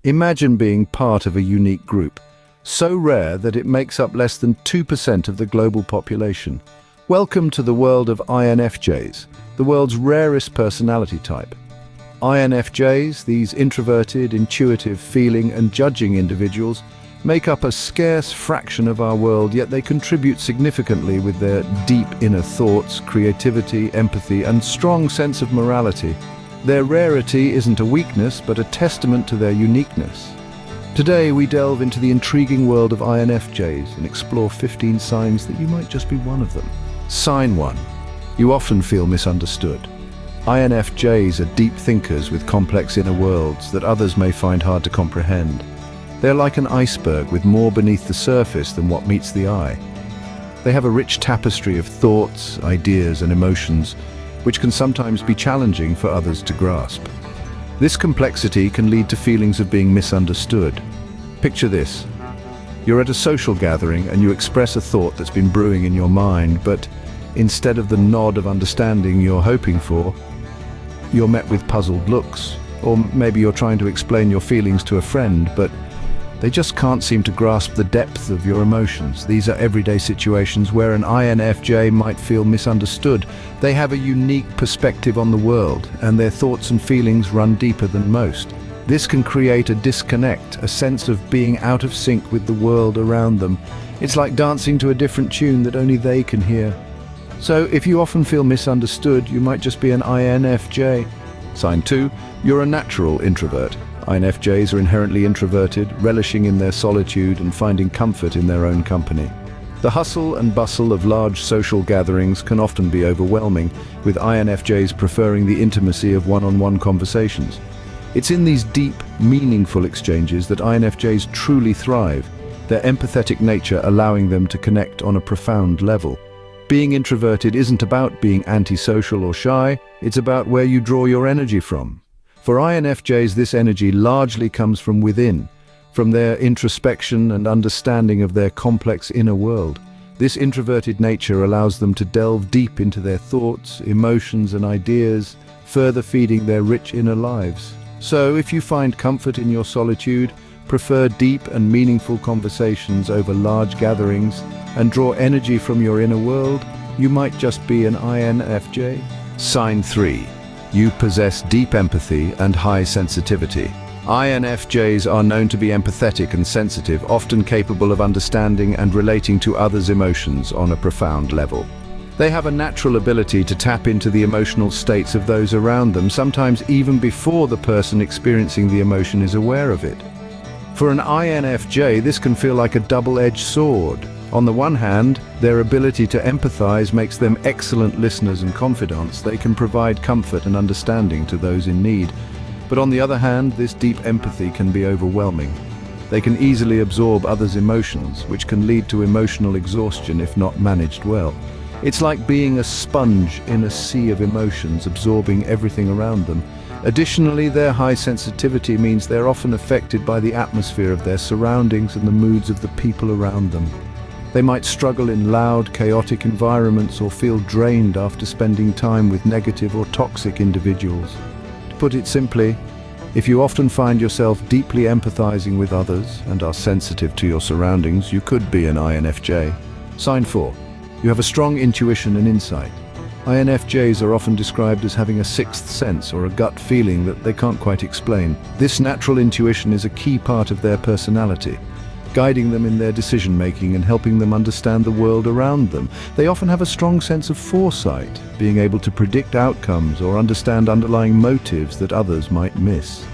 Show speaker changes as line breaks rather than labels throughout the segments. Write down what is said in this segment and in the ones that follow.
Imagine being part of a unique group, so rare that it makes up less than 2% of the global population. Welcome to the world of INFJs, the world's rarest personality type. INFJs, these introverted, intuitive, feeling and judging individuals, make up a scarce fraction of our world, yet they contribute significantly with their deep inner thoughts, creativity, empathy, and strong sense of morality. Their rarity isn't a weakness, but a testament to their uniqueness. Today, we delve into the intriguing world of INFJs and explore 15 signs that you might just be one of them. Sign 1. You often feel misunderstood. INFJs are deep thinkers with complex inner worlds that others may find hard to comprehend. They're like an iceberg with more beneath the surface than what meets the eye. They have a rich tapestry of thoughts, ideas, and emotions, which can sometimes be challenging for others to grasp. This complexity can lead to feelings of being misunderstood. Picture this. You're at a social gathering and you express a thought that's been brewing in your mind, but instead of the nod of understanding you're hoping for, you're met with puzzled looks. Or maybe you're trying to explain your feelings to a friend, but they just can't seem to grasp the depth of your emotions. These are everyday situations where an INFJ might feel misunderstood. They have a unique perspective on the world, and their thoughts and feelings run deeper than most. This can create a disconnect, a sense of being out of sync with the world around them. It's like dancing to a different tune that only they can hear. So if you often feel misunderstood, you might just be an INFJ. Sign 2. You're a natural introvert. INFJs are inherently introverted, relishing in their solitude and finding comfort in their own company. The hustle and bustle of large social gatherings can often be overwhelming, with INFJs preferring the intimacy of one-on-one conversations. It's in these deep, meaningful exchanges that INFJs truly thrive, their empathetic nature allowing them to connect on a profound level. Being introverted isn't about being antisocial or shy, it's about where you draw your energy from. For INFJs, this energy largely comes from within, from their introspection and understanding of their complex inner world. This introverted nature allows them to delve deep into their thoughts, emotions, and ideas, further feeding their rich inner lives. So, if you find comfort in your solitude, prefer deep and meaningful conversations over large gatherings, and draw energy from your inner world, you might just be an INFJ. Sign 3. You possess deep empathy and high sensitivity. INFJs are known to be empathetic and sensitive, often capable of understanding and relating to others' emotions on a profound level. They have a natural ability to tap into the emotional states of those around them, sometimes even before the person experiencing the emotion is aware of it. For an INFJ, this can feel like a double-edged sword. On the one hand, their ability to empathize makes them excellent listeners and confidants. They can provide comfort and understanding to those in need. But on the other hand, this deep empathy can be overwhelming. They can easily absorb others' emotions, which can lead to emotional exhaustion if not managed well. It's like being a sponge in a sea of emotions, absorbing everything around them. Additionally, their high sensitivity means they're often affected by the atmosphere of their surroundings and the moods of the people around them. They might struggle in loud, chaotic environments or feel drained after spending time with negative or toxic individuals. To put it simply, if you often find yourself deeply empathizing with others and are sensitive to your surroundings, you could be an INFJ. Sign 4. You have a strong intuition and insight. INFJs are often described as having a sixth sense or a gut feeling that they can't quite explain. This natural intuition is a key part of their personality, guiding them in their decision-making and helping them understand the world around them. They often have a strong sense of foresight, being able to predict outcomes or understand underlying motives that others might miss.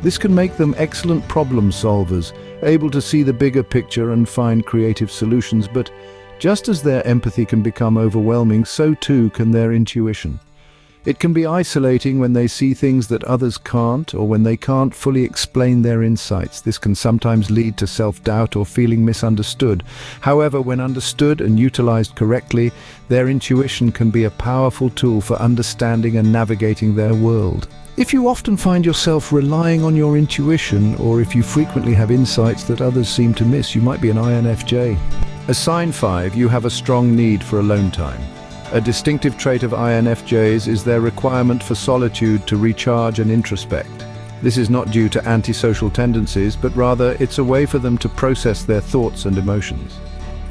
This can make them excellent problem solvers, able to see the bigger picture and find creative solutions, but just as their empathy can become overwhelming, so too can their intuition. It can be isolating when they see things that others can't, or when they can't fully explain their insights. This can sometimes lead to self-doubt or feeling misunderstood. However, when understood and utilized correctly, their intuition can be a powerful tool for understanding and navigating their world. If you often find yourself relying on your intuition, or if you frequently have insights that others seem to miss, you might be an INFJ. As sign 5, you have a strong need for alone time. A distinctive trait of INFJs is their requirement for solitude to recharge and introspect. This is not due to antisocial tendencies, but rather it's a way for them to process their thoughts and emotions.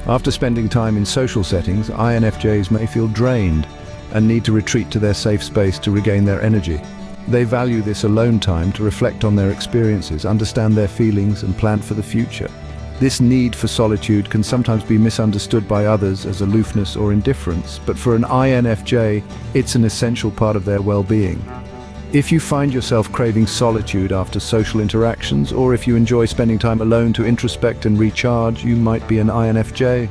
After spending time in social settings, INFJs may feel drained and need to retreat to their safe space to regain their energy. They value this alone time to reflect on their experiences, understand their feelings, and plan for the future. This need for solitude can sometimes be misunderstood by others as aloofness or indifference, but for an INFJ, it's an essential part of their well-being. If you find yourself craving solitude after social interactions, or if you enjoy spending time alone to introspect and recharge, you might be an INFJ.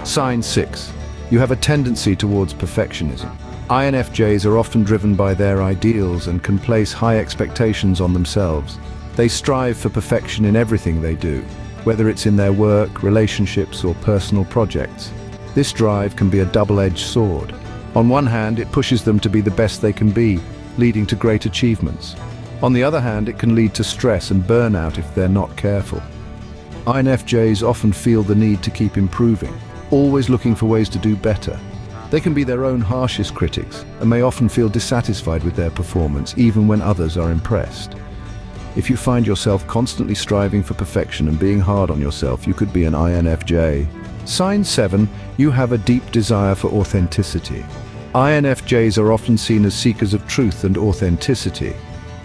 Sign 6. You have a tendency towards perfectionism. INFJs are often driven by their ideals and can place high expectations on themselves. They strive for perfection in everything they do, whether it's in their work, relationships, or personal projects. This drive can be a double-edged sword. On one hand, it pushes them to be the best they can be, leading to great achievements. On the other hand, it can lead to stress and burnout if they're not careful. INFJs often feel the need to keep improving, always looking for ways to do better. They can be their own harshest critics and may often feel dissatisfied with their performance, even when others are impressed. If you find yourself constantly striving for perfection and being hard on yourself, you could be an INFJ. Sign 7. You have a deep desire for authenticity. INFJs are often seen as seekers of truth and authenticity.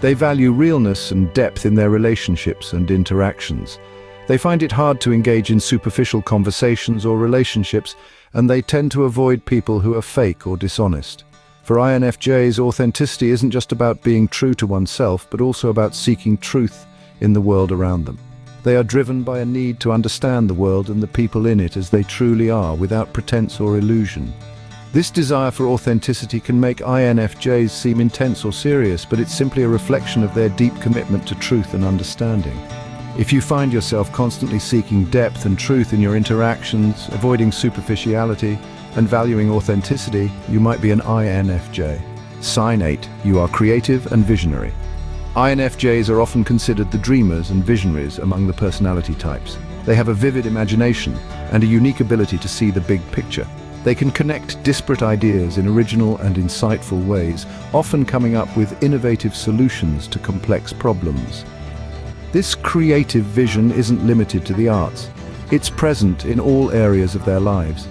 They value realness and depth in their relationships and interactions. They find it hard to engage in superficial conversations or relationships, and they tend to avoid people who are fake or dishonest. For INFJs, authenticity isn't just about being true to oneself, but also about seeking truth in the world around them. They are driven by a need to understand the world and the people in it as they truly are, without pretense or illusion. This desire for authenticity can make INFJs seem intense or serious, but it's simply a reflection of their deep commitment to truth and understanding. If you find yourself constantly seeking depth and truth in your interactions, avoiding superficiality, and valuing authenticity, you might be an INFJ. Sign 8. You are creative and visionary. INFJs are often considered the dreamers and visionaries among the personality types. They have a vivid imagination and a unique ability to see the big picture. They can connect disparate ideas in original and insightful ways, often coming up with innovative solutions to complex problems. This creative vision isn't limited to the arts. It's present in all areas of their lives.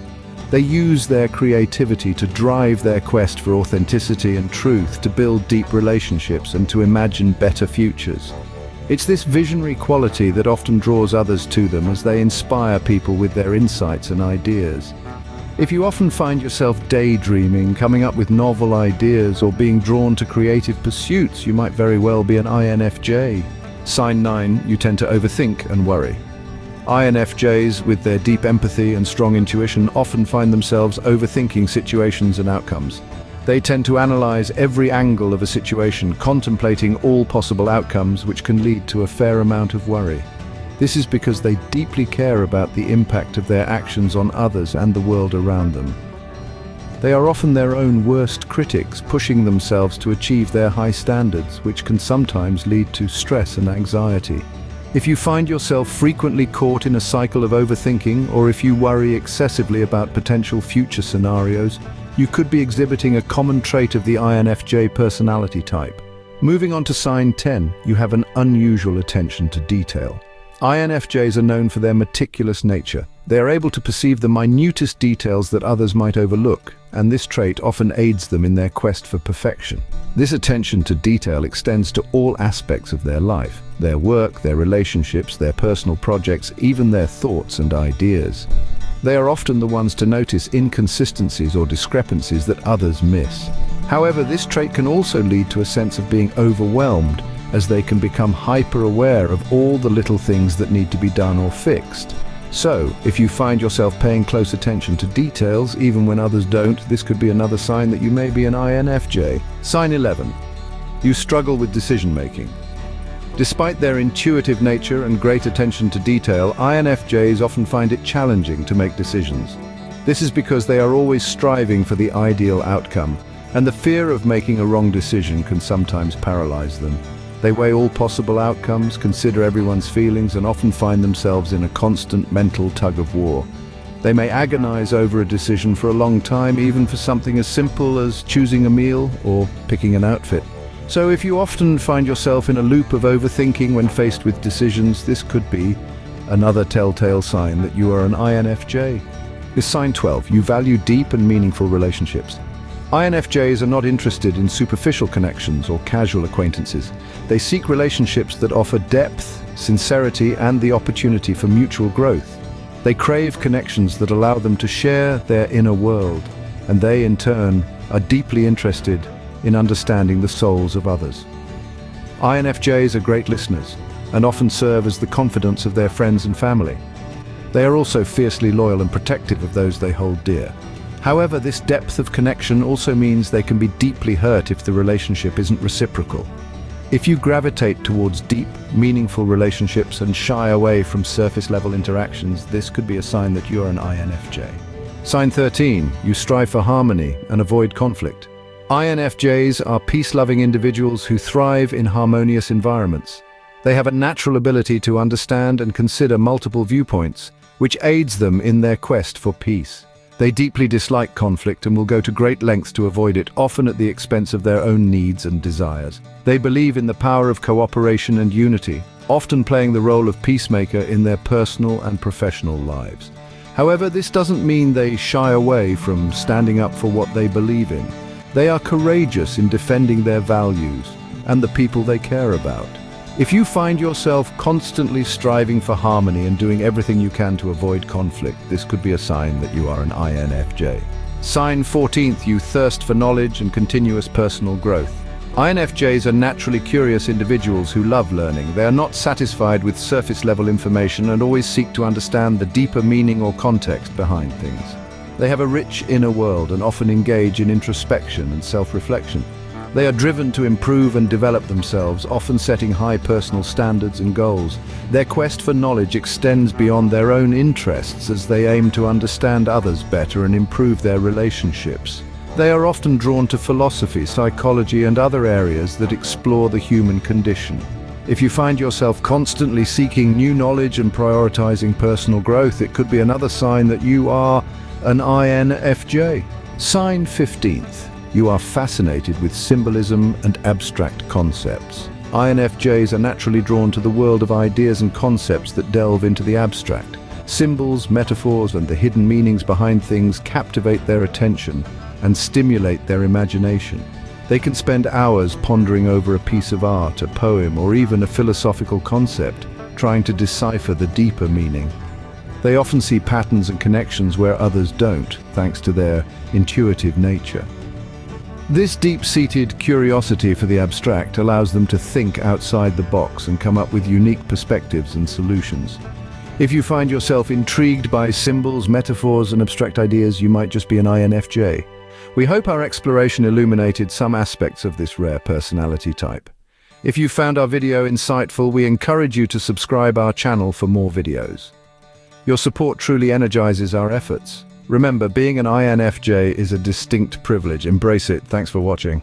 They use their creativity to drive their quest for authenticity and truth, to build deep relationships and to imagine better futures. It's this visionary quality that often draws others to them as they inspire people with their insights and ideas. If you often find yourself daydreaming, coming up with novel ideas, or being drawn to creative pursuits, you might very well be an INFJ. Sign 9. You tend to overthink and worry. INFJs, with their deep empathy and strong intuition, often find themselves overthinking situations and outcomes. They tend to analyze every angle of a situation, contemplating all possible outcomes, which can lead to a fair amount of worry. This is because they deeply care about the impact of their actions on others and the world around them. They are often their own worst critics, pushing themselves to achieve their high standards, which can sometimes lead to stress and anxiety. If you find yourself frequently caught in a cycle of overthinking, or if you worry excessively about potential future scenarios, you could be exhibiting a common trait of the INFJ personality type. Moving on to sign 10, you have an unusual attention to detail. INFJs are known for their meticulous nature. They are able to perceive the minutest details that others might overlook, and this trait often aids them in their quest for perfection. This attention to detail extends to all aspects of their life, their work, their relationships, their personal projects, even their thoughts and ideas. They are often the ones to notice inconsistencies or discrepancies that others miss. However, this trait can also lead to a sense of being overwhelmed, as they can become hyper-aware of all the little things that need to be done or fixed. So, if you find yourself paying close attention to details, even when others don't, this could be another sign that you may be an INFJ. Sign 11. You struggle with decision-making. Despite their intuitive nature and great attention to detail, INFJs often find it challenging to make decisions. This is because they are always striving for the ideal outcome, and the fear of making a wrong decision can sometimes paralyze them. They weigh all possible outcomes, consider everyone's feelings, and often find themselves in a constant mental tug-of-war. They may agonize over a decision for a long time, even for something as simple as choosing a meal or picking an outfit. So if you often find yourself in a loop of overthinking when faced with decisions, this could be another telltale sign that you are an INFJ. Is sign 12. You value deep and meaningful relationships. INFJs are not interested in superficial connections or casual acquaintances. They seek relationships that offer depth, sincerity, and the opportunity for mutual growth. They crave connections that allow them to share their inner world, and they, in turn, are deeply interested in understanding the souls of others. INFJs are great listeners and often serve as the confidants of their friends and family. They are also fiercely loyal and protective of those they hold dear. However, this depth of connection also means they can be deeply hurt if the relationship isn't reciprocal. If you gravitate towards deep, meaningful relationships and shy away from surface-level interactions, this could be a sign that you're an INFJ. Sign 13. You strive for harmony and avoid conflict. INFJs are peace-loving individuals who thrive in harmonious environments. They have a natural ability to understand and consider multiple viewpoints, which aids them in their quest for peace. They deeply dislike conflict and will go to great lengths to avoid it, often at the expense of their own needs and desires. They believe in the power of cooperation and unity, often playing the role of peacemaker in their personal and professional lives. However, this doesn't mean they shy away from standing up for what they believe in. They are courageous in defending their values and the people they care about. If you find yourself constantly striving for harmony and doing everything you can to avoid conflict, this could be a sign that you are an INFJ. Sign 14th. You thirst for knowledge and continuous personal growth. INFJs are naturally curious individuals who love learning. They are not satisfied with surface-level information and always seek to understand the deeper meaning or context behind things. They have a rich inner world and often engage in introspection and self-reflection. They are driven to improve and develop themselves, often setting high personal standards and goals. Their quest for knowledge extends beyond their own interests as they aim to understand others better and improve their relationships. They are often drawn to philosophy, psychology, and other areas that explore the human condition. If you find yourself constantly seeking new knowledge and prioritizing personal growth, it could be another sign that you are an INFJ. Sign 15th. You are fascinated with symbolism and abstract concepts. INFJs are naturally drawn to the world of ideas and concepts that delve into the abstract. Symbols, metaphors, and the hidden meanings behind things captivate their attention and stimulate their imagination. They can spend hours pondering over a piece of art, a poem, or even a philosophical concept, trying to decipher the deeper meaning. They often see patterns and connections where others don't, thanks to their intuitive nature. This deep-seated curiosity for the abstract allows them to think outside the box and come up with unique perspectives and solutions. If you find yourself intrigued by symbols, metaphors, and abstract ideas, you might just be an INFJ. We hope our exploration illuminated some aspects of this rare personality type. If you found our video insightful, we encourage you to subscribe our channel for more videos. Your support truly energizes our efforts. Remember, being an INFJ is a distinct privilege. Embrace it. Thanks for watching.